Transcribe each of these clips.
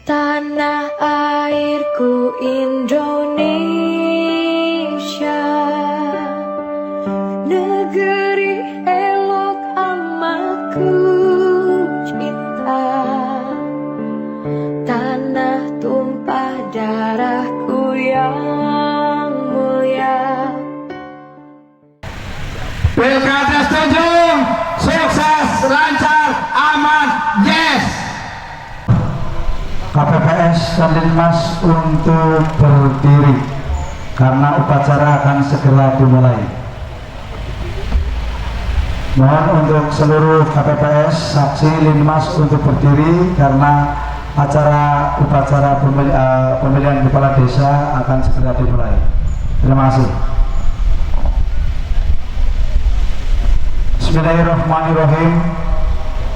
Tanah airku Indonesia, negeri elok amat ku cinta. Tanah tumpah darahku yang mulia. Pilkada setuju, sukses, lancar, aman, yes. KPPS dan Linmas untuk berdiri karena upacara akan segera dimulai. Mohon untuk seluruh KPPS, saksi, Linmas untuk berdiri karena upacara pemilihan kepala desa akan segera dimulai. Terima kasih. Bismillahirrahmanirrahim.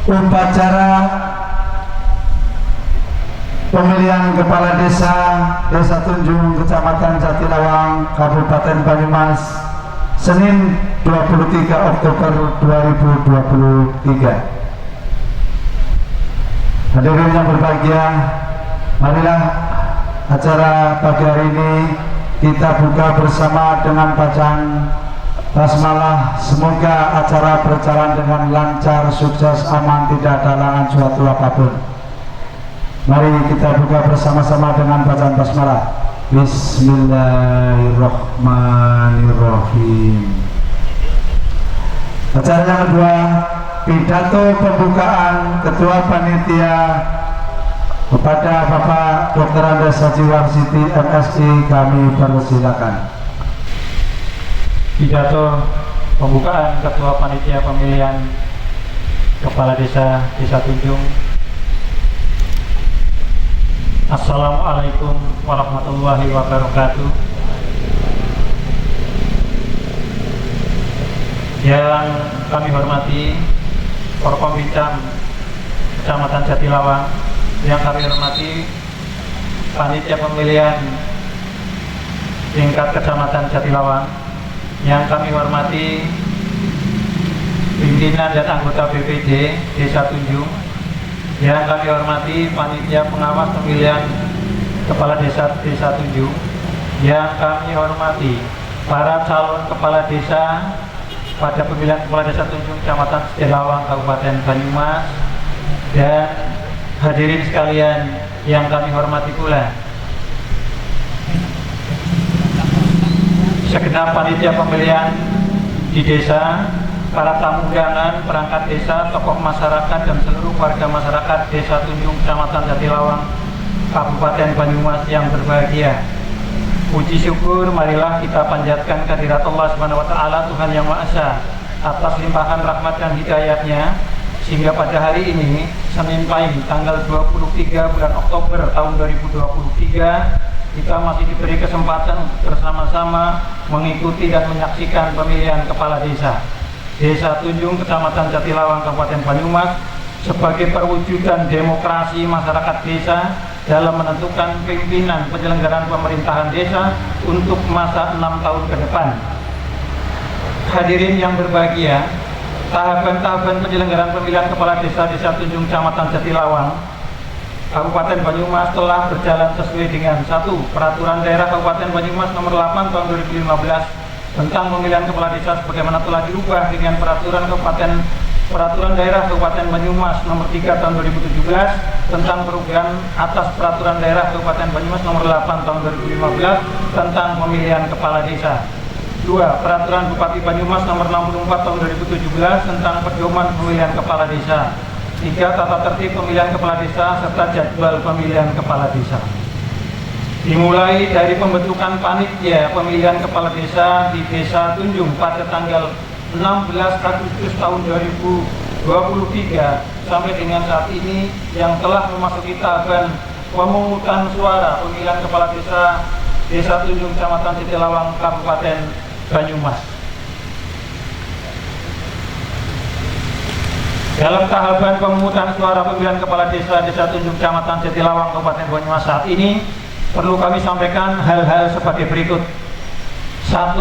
Upacara pemilihan kepala desa Desa Tunjung, Kecamatan Jatilawang, Kabupaten Banyumas, Senin 23 Oktober 2023. Hadirin yang berbahagia, marilah acara pagi hari ini kita buka bersama dengan bacaan basmalah. Semoga acara berjalan dengan lancar, sukses, aman, tidak ada halangan suatu apapun. Mari kita buka bersama-sama dengan bacaan basmalah. Bismillahirrahmanirrahim. Acara yang kedua, pidato pembukaan Ketua Panitia kepada Bapak Dr. Andes Haji Warsiti MSI, kami persilakan. Pidato pembukaan Ketua Panitia Pemilihan Kepala Desa Desa Tunjung. Assalamualaikum warahmatullahi wabarakatuh. Yang kami hormati Forkombintan Kecamatan Jatilawang, yang kami hormati Panitia Pemilihan tingkat Kecamatan Jatilawang, yang kami hormati pimpinan dan anggota BPD Desa Tunjung, yang kami hormati panitia pengawas pemilihan kepala desa Desa Tunjung, yang kami hormati para calon kepala desa pada pemilihan kepala desa Tunjung Kecamatan Jatilawang, Kabupaten Banyumas, dan hadirin sekalian yang kami hormati pula segenap panitia pemilihan di desa, para tamu undangan, perangkat desa, tokoh masyarakat, dan seluruh warga masyarakat Desa Tunjung, Kecamatan Jatilawang, Kabupaten Banyumas yang berbahagia. Puji syukur marilah kita panjatkan kehadirat Allah Subhanahu wa Ta'ala, Tuhan Yang Maha Esa, atas limpahan rahmat dan hidayatnya, sehingga pada hari ini, Senin pagi, tanggal 23 bulan Oktober tahun 2023, kita masih diberi kesempatan bersama-sama mengikuti dan menyaksikan pemilihan kepala desa Desa Tunjung, Kecamatan Jatilawang, Kabupaten Banyumas, sebagai perwujudan demokrasi masyarakat desa dalam menentukan pimpinan penyelenggaraan pemerintahan desa untuk masa 6 tahun ke depan. Hadirin yang berbahagia, tahapan-tahapan penyelenggaraan pemilihan kepala desa Desa Tunjung, Kecamatan Jatilawang, Kabupaten Banyumas telah berjalan sesuai dengan 1. Peraturan Daerah Kabupaten Banyumas Nomor 8 Tahun 2015 tentang pemilihan kepala desa sebagaimana telah dirubah dengan Peraturan Daerah Kabupaten Banyumas Nomor 3 Tahun 2017 tentang perubahan atas Peraturan Daerah Kabupaten Banyumas Nomor 8 Tahun 2015 tentang pemilihan kepala desa. 2. Peraturan Bupati Banyumas Nomor 64 Tahun 2017 tentang pedoman pemilihan kepala desa. 3. Tata tertib pemilihan kepala desa serta jadwal pemilihan kepala desa. Dimulai dari pembentukan panitia pemilihan kepala desa di Desa Tunjung pada tanggal 16 Agustus tahun 2023 sampai dengan saat ini, yang telah memasuki tahapan pemungutan suara pemilihan kepala desa Desa Tunjung, Kecamatan Jatilawang, Kabupaten Banyumas. Dalam tahapan pemungutan suara pemilihan kepala desa Desa Tunjung, Kecamatan Jatilawang, Kabupaten Banyumas saat ini, perlu kami sampaikan hal-hal sebagai berikut. 1.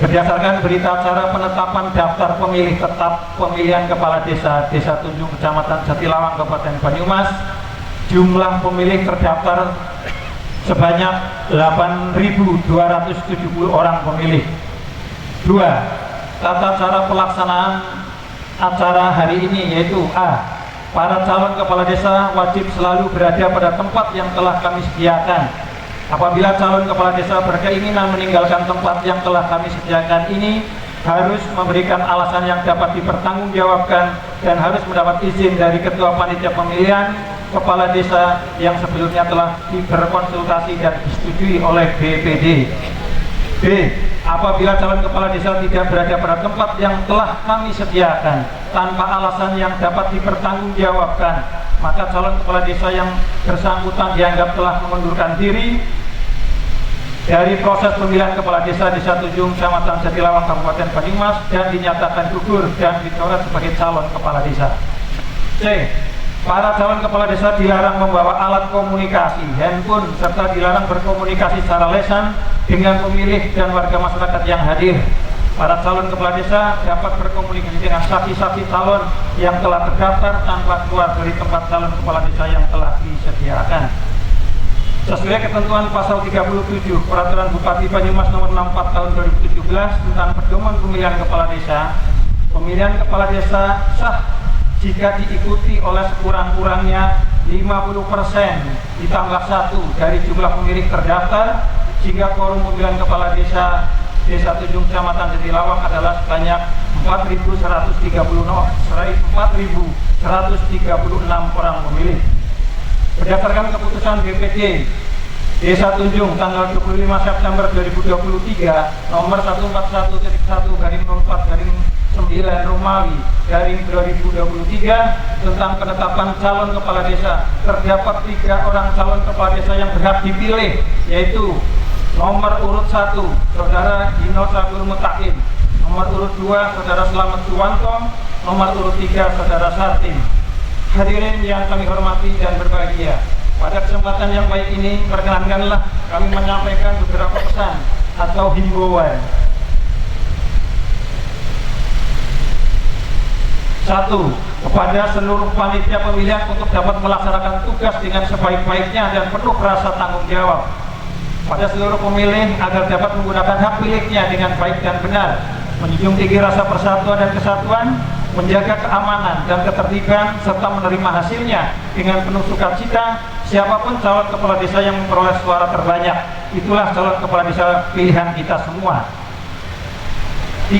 Berdasarkan berita acara penetapan daftar pemilih tetap pemilihan kepala desa Desa Tunjung, Kecamatan Jatilawang, Kabupaten Banyumas, jumlah pemilih terdaftar sebanyak 8.270 orang pemilih. 2. Tata cara pelaksanaan acara hari ini, yaitu A. Para calon kepala desa wajib selalu berada pada tempat yang telah kami sediakan. Apabila calon kepala desa berkeinginan meninggalkan tempat yang telah kami sediakan ini, harus memberikan alasan yang dapat dipertanggungjawabkan dan harus mendapat izin dari ketua panitia pemilihan kepala desa yang sebelumnya telah berkonsultasi dan disetujui oleh BPD. B. Apabila calon kepala desa tidak berada pada tempat yang telah kami sediakan tanpa alasan yang dapat dipertanggungjawabkan, maka calon kepala desa yang bersangkutan dianggap telah mengundurkan diri dari proses pemilihan kepala desa Desa Tunjung, Kecamatan Jatilawang, Kabupaten Banyumas, dan dinyatakan gugur dan dicoret sebagai calon kepala desa. C. Para calon kepala desa dilarang membawa alat komunikasi, handphone, serta dilarang berkomunikasi secara lisan dengan pemilih dan warga masyarakat yang hadir. Para calon kepala desa dapat berkomunikasi dengan saksi-saksi calon yang telah terdaftar tanpa keluar dari tempat calon kepala desa yang telah disediakan. Sesuai ketentuan pasal 37 Peraturan Bupati Banyumas nomor 64 tahun 2017 tentang pedoman pemilihan kepala desa, pemilihan kepala desa sah jika diikuti oleh sekurang-kurangnya 50% ditambah 1 dari jumlah pemilih terdaftar, sehingga quorum pemilihan kepala desa Desa Tunjung, Kecamatan Jatilawang adalah sebanyak 4.136 orang pemilih. Berdasarkan keputusan BPD Desa Tunjung tanggal 25 September 2023 nomor 141.1/04/9 Romawi garing 2023 tentang penetapan calon kepala desa, terdapat 3 orang calon kepala desa yang berhak dipilih, yaitu nomor urut 1 Saudara Dino Sabur Mutakin, nomor urut 2 Saudara Slamet Suwanto, nomor urut 3 Saudara Sartim. Hadirin yang kami hormati dan berbahagia, pada kesempatan yang baik ini perkenankanlah kami menyampaikan beberapa pesan atau himbauan. 1. Kepada seluruh panitia pemilihan untuk dapat melaksanakan tugas dengan sebaik-baiknya dan penuh rasa tanggung jawab. Pada seluruh pemilih agar dapat menggunakan hak pilihnya dengan baik dan benar, menjunjung tinggi rasa persatuan dan kesatuan, menjaga keamanan dan ketertiban, serta menerima hasilnya dengan penuh sukacita. Siapapun calon kepala desa yang memperoleh suara terbanyak, itulah calon kepala desa pilihan kita semua. 3.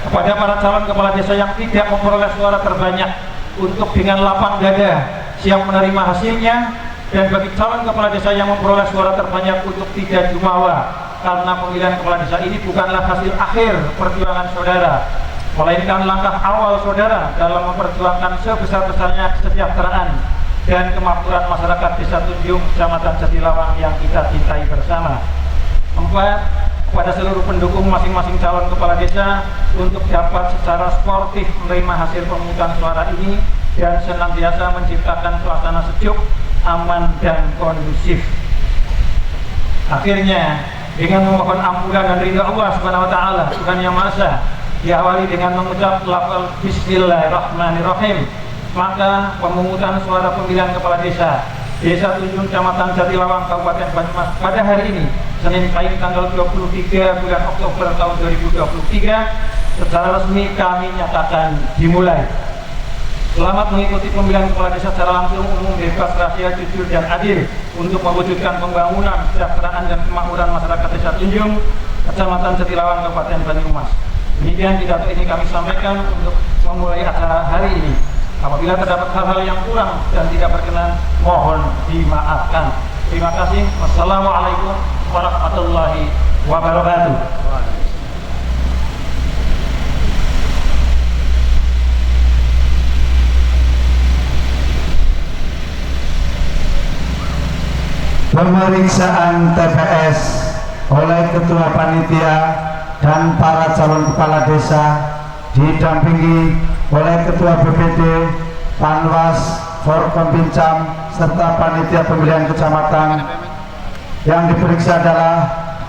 Kepada para calon kepala desa yang tidak memperoleh suara terbanyak, untuk dengan lapang dada siap menerima hasilnya, dan bagi calon kepala desa yang memperoleh suara terbanyak untuk tidak jumawa, karena pemilihan kepala desa ini bukanlah hasil akhir perjuangan saudara, melainkan langkah awal saudara dalam memperjuangkan sebesar-besarnya kesejahteraan dan kemakmuran masyarakat Desa Tunjung, Kecamatan Jatilawang yang kita cintai bersama. 4. Kepada seluruh pendukung masing-masing calon kepala desa untuk dapat secara sportif menerima hasil pemungutan suara ini dan senantiasa menciptakan suasana sejuk, aman, dan kondusif. Akhirnya, dengan memohon ampunan dan ridha Allah Subhanahu wa taala, Tuhan Yang Maha Esa, diawali dengan mengucap lafal Bismillahirrahmanirrahim, maka pemungutan suara pemilihan kepala desa Desa Tunjung, Kecamatan Jatilawang, Kabupaten Banyumas pada hari ini, Senin Pahing tanggal 23 bulan Oktober tahun 2023, secara resmi kami nyatakan dimulai. Selamat mengikuti pemilihan kepala desa secara langsung, umum, bebas, rahasia, jujur, dan adil untuk mewujudkan pembangunan, kesejahteraan, dan kemakmuran masyarakat Desa Tunjung, Kecamatan Jatilawang, Kabupaten Banyumas. Demikian pidato ini kami sampaikan untuk memulai acara hari ini. Apabila terdapat hal-hal yang kurang dan tidak berkenan, mohon dimaafkan. Terima kasih. Wassalamualaikum warahmatullahi wabarakatuh. Pemeriksaan TPS oleh Ketua Panitia dan para calon kepala desa didampingi oleh Ketua BPD, Panwas, Forkompimcam, serta Panitia Pemilihan Kecamatan. Yang diperiksa adalah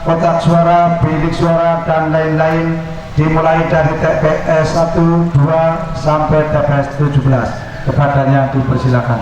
kotak suara, bilik suara, dan lain-lain, dimulai dari TPS 1, 2, sampai TPS 17. Kepadanya dipersilakan.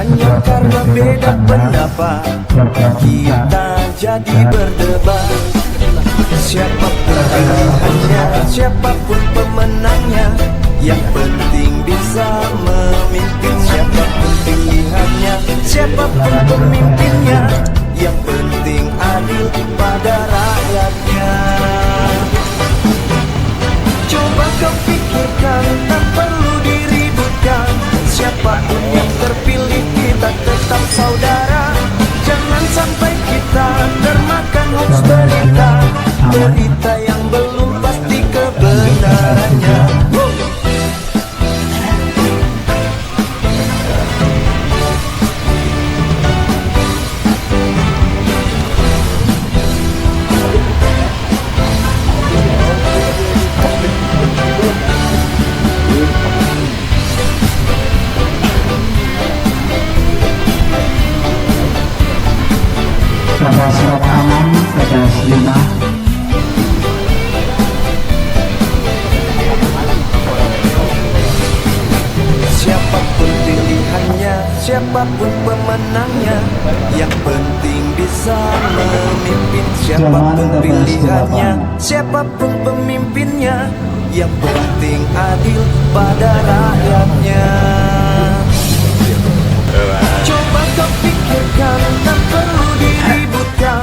hanya karena beda pendapat kita jadi berdebat. Siapapun pilihannya, siapapun pemenangnya, yang penting bisa memimpin. Siapapun pilihannya, siapapun pemimpinnya, yang penting adil pada rakyatnya. Coba kau pikirkan, tak perlu diributkan. Siapapun yang terpilih kita tetap saudara. Jangan sampai kita termakan hoax berita, berita yang belum pasti kebenarannya. TPS Rekaman, TPS 5. Siapapun pilihannya, siapapun pemenangnya, yang penting bisa memimpin. Siapapun pilihannya, siapapun pemimpinnya, yang penting adil pada rakyatnya. Coba kau pikirkan, tak perlu diributkan.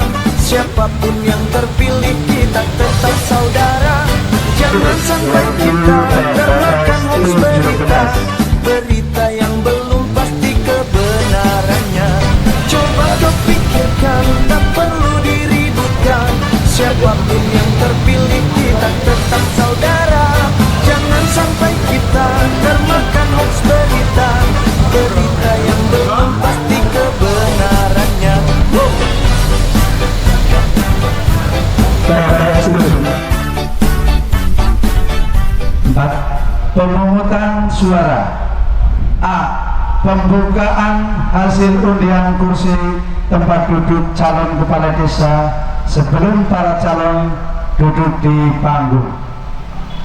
Siapapun yang terpilih kita tetap saudara. Jangan sampai kita termakan hoax berita, berita yang belum pasti kebenarannya. Coba kau pikirkan, tak perlu diributkan. Siapapun yang terpilih kita tetap saudara. Jangan sampai kita termakan hoax berita, berita yang belum pasti kebenarannya. Empat, pemungutan suara. A. Pembukaan hasil undian kursi tempat duduk calon kepala desa sebelum para calon duduk di panggung.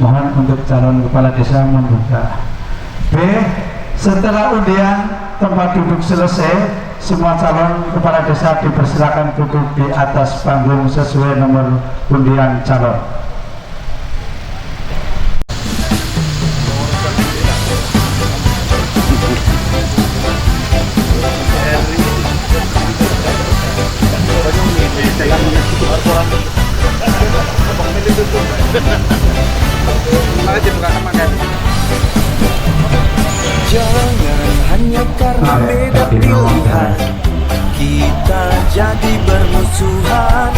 Mohon untuk calon kepala desa membuka. B. Setelah undian tempat duduk selesai, semua calon kepala desa dipersilakan duduk di atas panggung sesuai nomor undian calon. Jangan hanya karena beda pilihan kita jadi bermusuhan.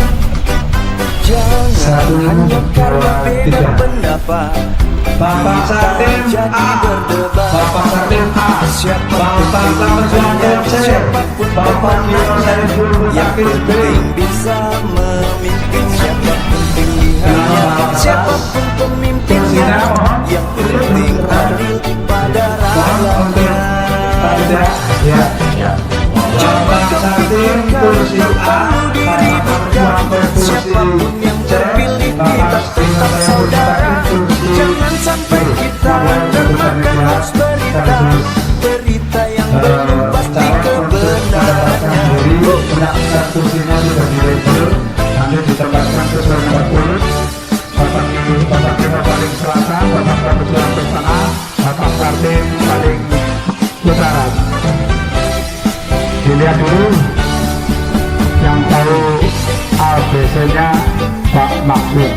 Jangan hanya karena beda pendapat Bapak Satim jadi A, berdebat. Bapak Satim A, Bapak Tamerjuang MC, Bapak Kio Saiful yang Mutakin B. penting bisa memimpin. Siapapun pilihannya, siapapun pemimpinnya, yang penting adil pada rakyatnya. Coba Satim kursi A, diributkan. Siapapun yang terpilih kita tetap saudara. Jangan sampai kita termakan hoax berita, berita yang belum pasti kebenarannya. Pendaftaran kursinya sudah dilabel, nanti ditempatkan sesuai nomor urut. Bapak Kio paling selatan, Bapak Tamerjuang ke tengah, Bapak Satim paling utara. Dilihat dulu yang tahu ABC-nya Pak Maksud.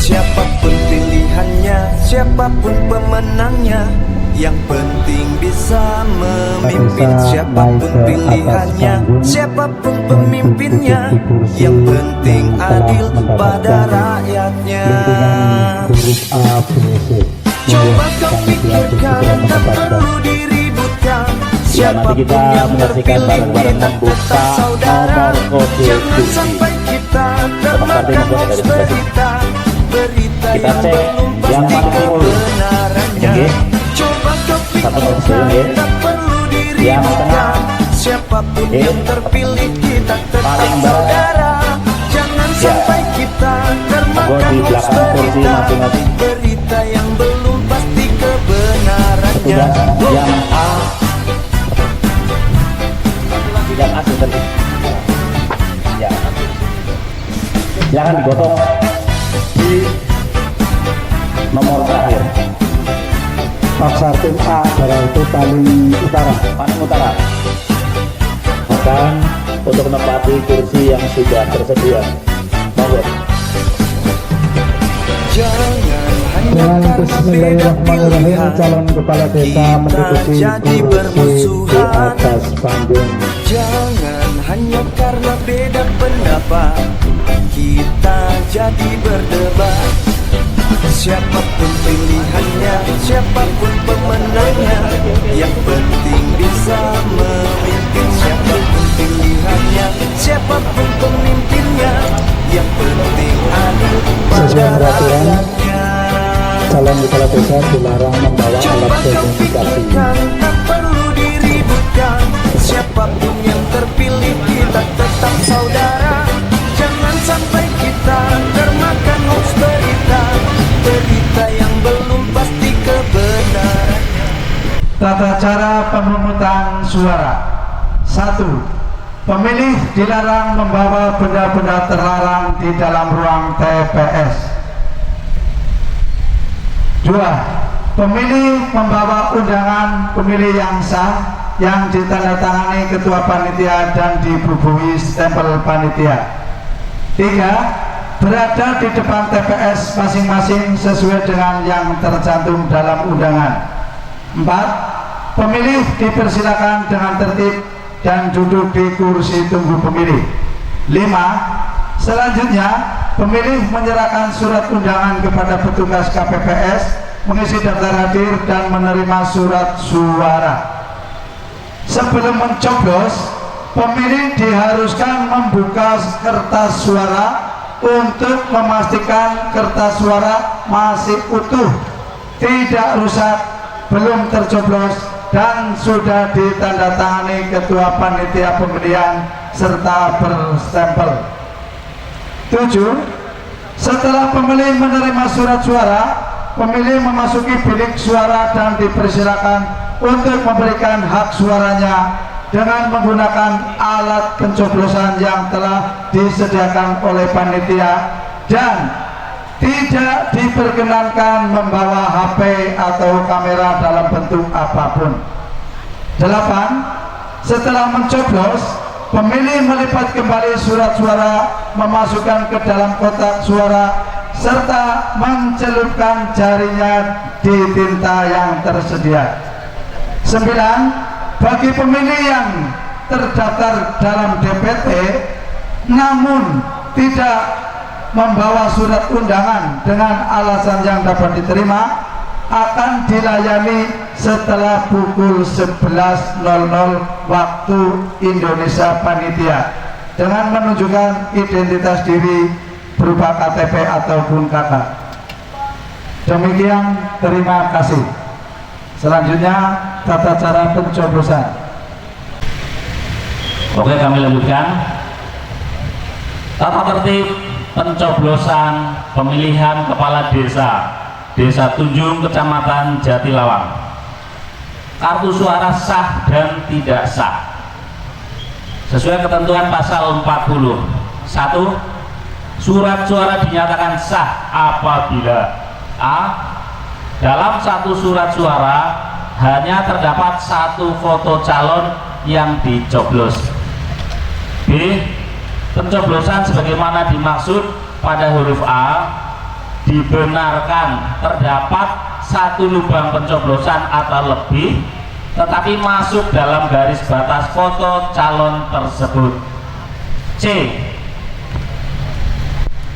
Siapapun pilihannya, siapapun pemenangnya, yang penting bisa memimpin. Siapapun pilihannya, siapapun pemimpinnya, yang penting adil pada rakyatnya. Coba kau pikirkan, tak perlu diributkan. Siapapun yang terpilih kita tetap saudara. Jangan sampai kita termakan hoax berita, berita yang belum pasti kebenarannya. Coba kau pikirkan, tak perlu diributkan. Siapapun yang terpilih kita tetap saudara. Jangan sampai kita termakan hoax berita yang belum pasti kebenarannya. Yang A seperti ya, jangan digotong di nomor terakhir. Paksa tim A adalah itu paling utara. Akan untuk menempati kursi yang sudah tersedia. Monggo. Dengan bismillahirrahmanirrahim, calon kepala desa menduduki kursi di atas panggung. Jangan hanya karena beda pendapat kita jadi berdebat. Siapapun pilihannya, siapapun pemenangnya, yang penting bisa memimpin. Siapapun pilihannya, siapapun pemimpinnya, yang penting adil pada rakyatnya. Calon kepala desa dilarang membawa alat komunikasi. Tak perlu diributkan. Siapapun yang terpilih kita tetap saudara. Jangan sampai kita termakan hoax berita yang belum pasti kebenaran. Tata cara pemungutan suara. 1. Pemilih dilarang membawa benda-benda terlarang di dalam ruang TPS. 2. Pemilih membawa undangan pemilih yang sah yang ditandatangani ketua panitia dan dibubuhi stempel panitia. 3. Berada di depan TPS masing-masing sesuai dengan yang tercantum dalam undangan. 4. Pemilih dipersilakan dengan tertib dan duduk di kursi tunggu pemilih. 5. Selanjutnya, pemilih menyerahkan surat undangan kepada petugas KPPS, mengisi daftar hadir dan menerima surat suara. Sebelum mencoblos, pemilih diharuskan membuka kertas suara untuk memastikan kertas suara masih utuh, tidak rusak, belum tercoblos, dan sudah ditandatangani ketua panitia pemilihan serta berstempel. 7. Setelah pemilih menerima surat suara, pemilih memasuki bilik suara dan dipersilakan untuk memberikan hak suaranya dengan menggunakan alat pencoblosan yang telah disediakan oleh panitia dan tidak diperkenankan membawa HP atau kamera dalam bentuk apapun. 8. Setelah mencoblos, pemilih melipat kembali surat suara, memasukkan ke dalam kotak suara, serta mencelupkan jarinya di tinta yang tersedia. 9. Bagi pemilih yang terdaftar dalam DPT namun tidak membawa surat undangan dengan alasan yang dapat diterima, akan dilayani setelah pukul 11.00 waktu Indonesia panitia dengan menunjukkan identitas diri berupa KTP ataupun KK. Demikian, terima kasih. Selanjutnya tata cara pencoblosan. Oke, kami lanjutkan. Tata tertib pencoblosan pemilihan kepala Desa Tunjung, Kecamatan Jatilawang. Kartu suara sah dan tidak sah. Sesuai ketentuan pasal 40. 1. Surat suara dinyatakan sah apabila A. Dalam satu surat suara hanya terdapat satu foto calon yang dicoblos. B. Pencoblosan sebagaimana dimaksud pada huruf A dibenarkan terdapat satu lubang pencoblosan atau lebih, tetapi masuk dalam garis batas foto calon tersebut. C.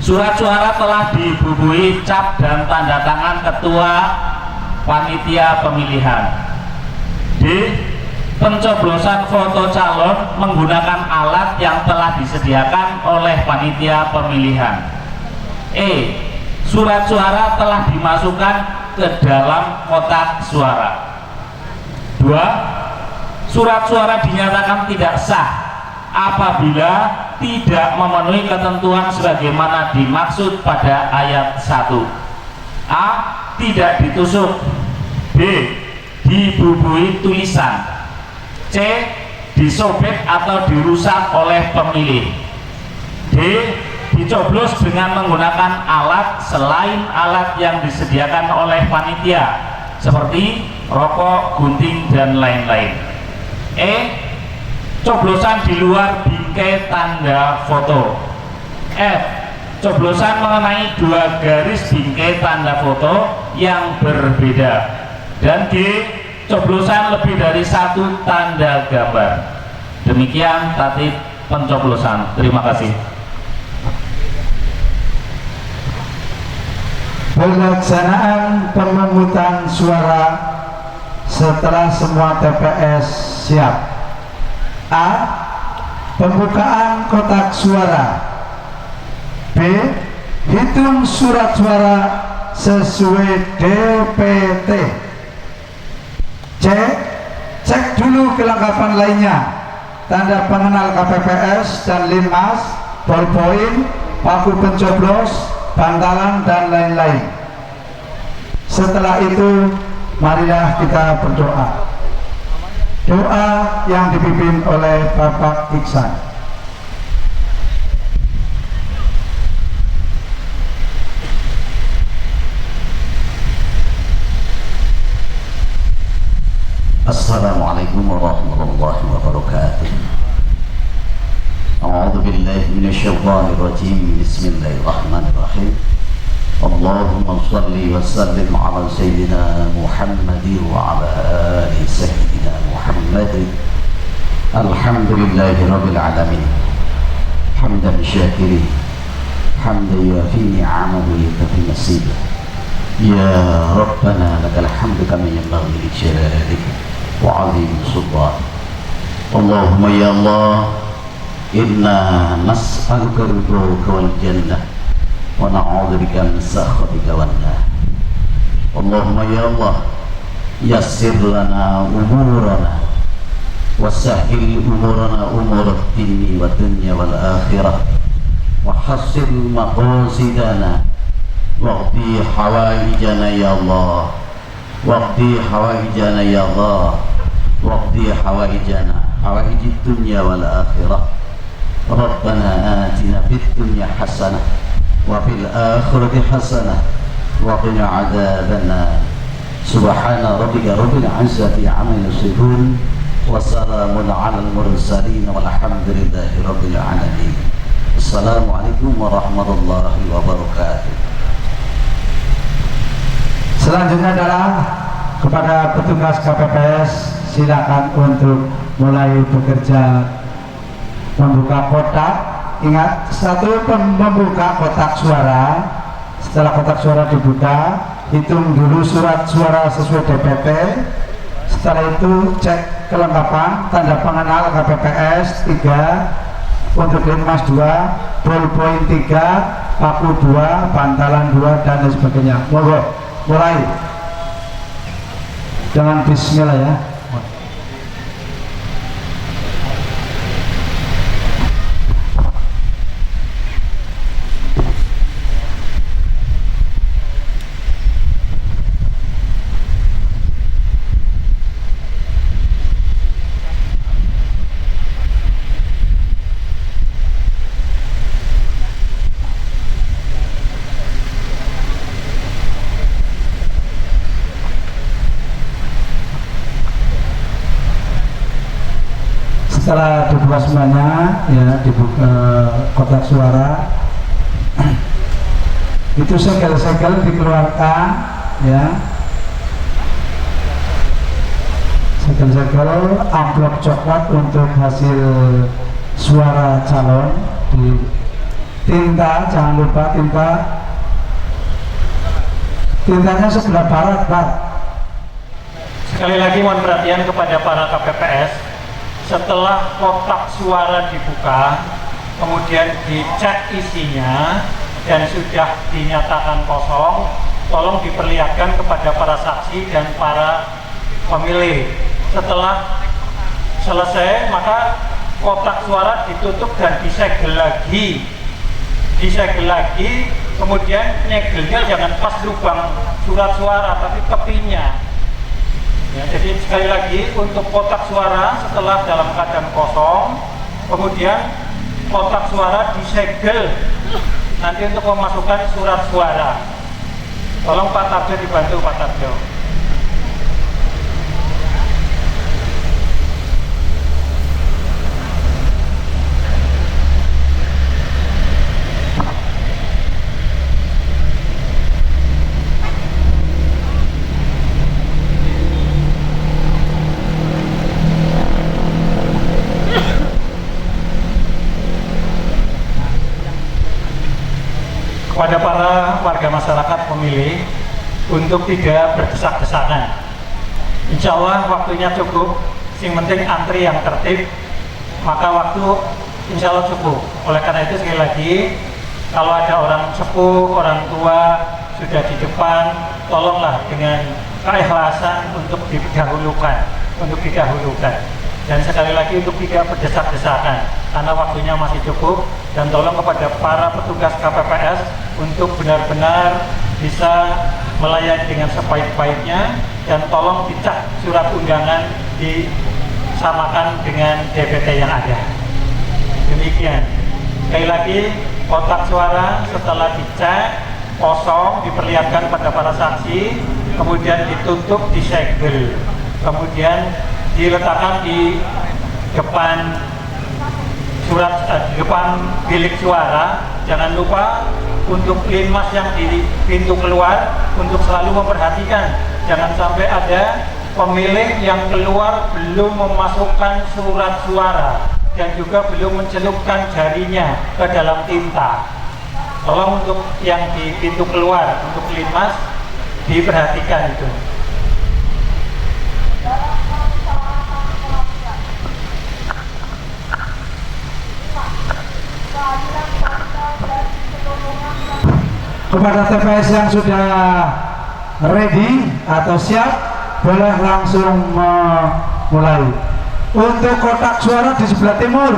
Surat suara telah dibubuhi cap dan tanda tangan ketua panitia pemilihan. D. Pencoblosan foto calon menggunakan alat yang telah disediakan oleh panitia pemilihan. E. Surat suara telah dimasukkan ke dalam kotak suara. 2. surat suara dinyatakan tidak sah apabila tidak memenuhi ketentuan sebagaimana dimaksud pada ayat 1. A. Tidak ditusuk. B. Dibubui tulisan. C. Disobek atau dirusak oleh pemilih. D. Dicoblos dengan menggunakan alat selain alat yang disediakan oleh panitia seperti rokok, gunting, dan lain-lain. E. Coblosan di luar bingkai tanda foto. F. Coblosan mengenai 2 garis bingkai tanda foto yang berbeda. Dan G. Coblosan lebih dari 1 tanda gambar. Demikian tatib pencoblosan. Terima kasih. Pelaksanaan pemungutan suara setelah semua TPS siap. A. Pembukaan kotak suara. B. Hitung surat suara sesuai DPT. C. Cek dulu kelengkapan lainnya, tanda pengenal KPPS dan linmas, ballpoint, paku pencoblos, bantalan, dan lain-lain. Setelah itu marilah kita berdoa. Doa yang dipimpin oleh Bapak Iksan. Assalamualaikum warahmatullahi wabarakatuh. A'udzu billahi minasyaitonir rajim. Bismillahirrahmanirrahim. Allahumma shalli wa sallim ala sayyidina Muhammad wa ala ali sayyidina Muhammad. Alhamdulillahi rabbil alamin. Hamdan syakirin, hamdan yuafi ni'amahu wa yukafi nasibah. Ya Rabbana lakal hamdu kama yanbaghi li jalalika wa 'azim sultan. Allahumma ya Allah, inna nas'aluka ridhaka wal jannah wa na'udzubika min sakhatika wan nar. Allahumma ya Allah, yassir lana umurana wa sahhil umurana umur ad-dini wa dunya wal akhirah wa hassil maqasidana waqdi hawaijana ya Allah, waqdi hawaijana ya Allah, waqdi hawaijana hawaijid dunya wal akhirah. Rabbana atina fid dunya hasanah wa fil akhirati hasanah wa qina adzabannar. Subhana rabbika rabbil izzati amma yasifun wa salamun alal mursalin walhamdulillahi rabbil alamin. Assalamualaikum warahmatullahi wabarakatuh. Selanjutnya adalah kepada petugas KPPS, silakan untuk mulai bekerja membuka kotak. Ingat, satu membuka kotak suara. Setelah kotak suara dibuka, hitung dulu surat suara sesuai DPT. Setelah itu cek kelengkapan, tanda pengenal KPPS 3, untuk linmas 2, ballpoint 3, paku 2, bantalan 2, dan lain sebagainya. Monggo mulai dengan bismillah ya. Setelah dibuka semuanya, ya, dibuka kotak suara, itu segel-segel dikeluarkan, ya, segel-segel amplop coklat untuk hasil suara calon. Di tinta, jangan lupa tintanya sebelah barat, Pak. Sekali lagi mohon perhatian kepada para KPPS. Setelah kotak suara dibuka, kemudian dicek isinya dan sudah dinyatakan kosong, tolong diperlihatkan kepada para saksi dan para pemilih. Setelah selesai, maka kotak suara ditutup dan disegel lagi, kemudian nyegelnya jangan pas lubang surat suara tapi tepinya. Ya, jadi sekali lagi untuk kotak suara setelah dalam keadaan kosong, kemudian kotak suara disegel nanti untuk memasukkan surat suara. Tolong Pak Tarjo dibantu, Pak Tarjo. Kepada para warga masyarakat pemilih untuk tidak berdesak-desakan. Insya Allah waktunya cukup, yang penting antri yang tertib, maka waktu insya Allah cukup. Oleh karena itu sekali lagi, kalau ada orang sepuh, orang tua sudah di depan, tolonglah dengan keikhlasan untuk didahulukan. Dan sekali lagi untuk tidak berdesak-desakan, karena waktunya masih cukup. Dan tolong kepada para petugas KPPS untuk benar-benar bisa melayani dengan sebaik-baiknya, dan tolong dicak surat undangan disamakan dengan DPT yang ada. Demikian. Sekali lagi, kotak suara setelah dicek kosong diperlihatkan pada para saksi, kemudian ditutup, disegel, kemudian diletakkan di depan depan bilik suara. Jangan lupa untuk linmas yang di pintu keluar untuk selalu memperhatikan jangan sampai ada pemilih yang keluar belum memasukkan surat suara dan juga belum mencelupkan jarinya ke dalam tinta. Tolong untuk yang di pintu keluar untuk linmas diperhatikan itu. Kepada TPS yang sudah ready atau siap, boleh langsung memulai. Untuk kotak suara di sebelah timur,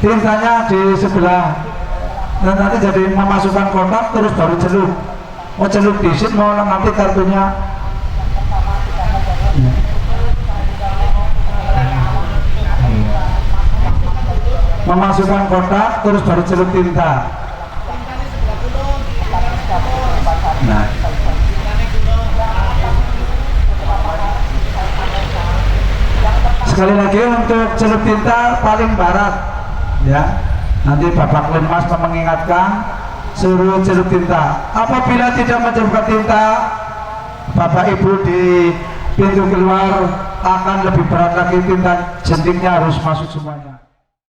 tintanya di sebelah, dan nanti jadi memasukkan kotak terus baru celup. Mau celup di sini, mau nanti kartunya. Memasukkan kotak terus baru celup tinta. Nah, sekali lagi untuk celup tinta paling barat, ya. Nanti Bapak Linmas mengingatkan suruh celup tinta. Apabila tidak mencelupkan tinta, Bapak Ibu di pintu keluar akan lebih berat lagi, tinta jentiknya harus masuk semuanya.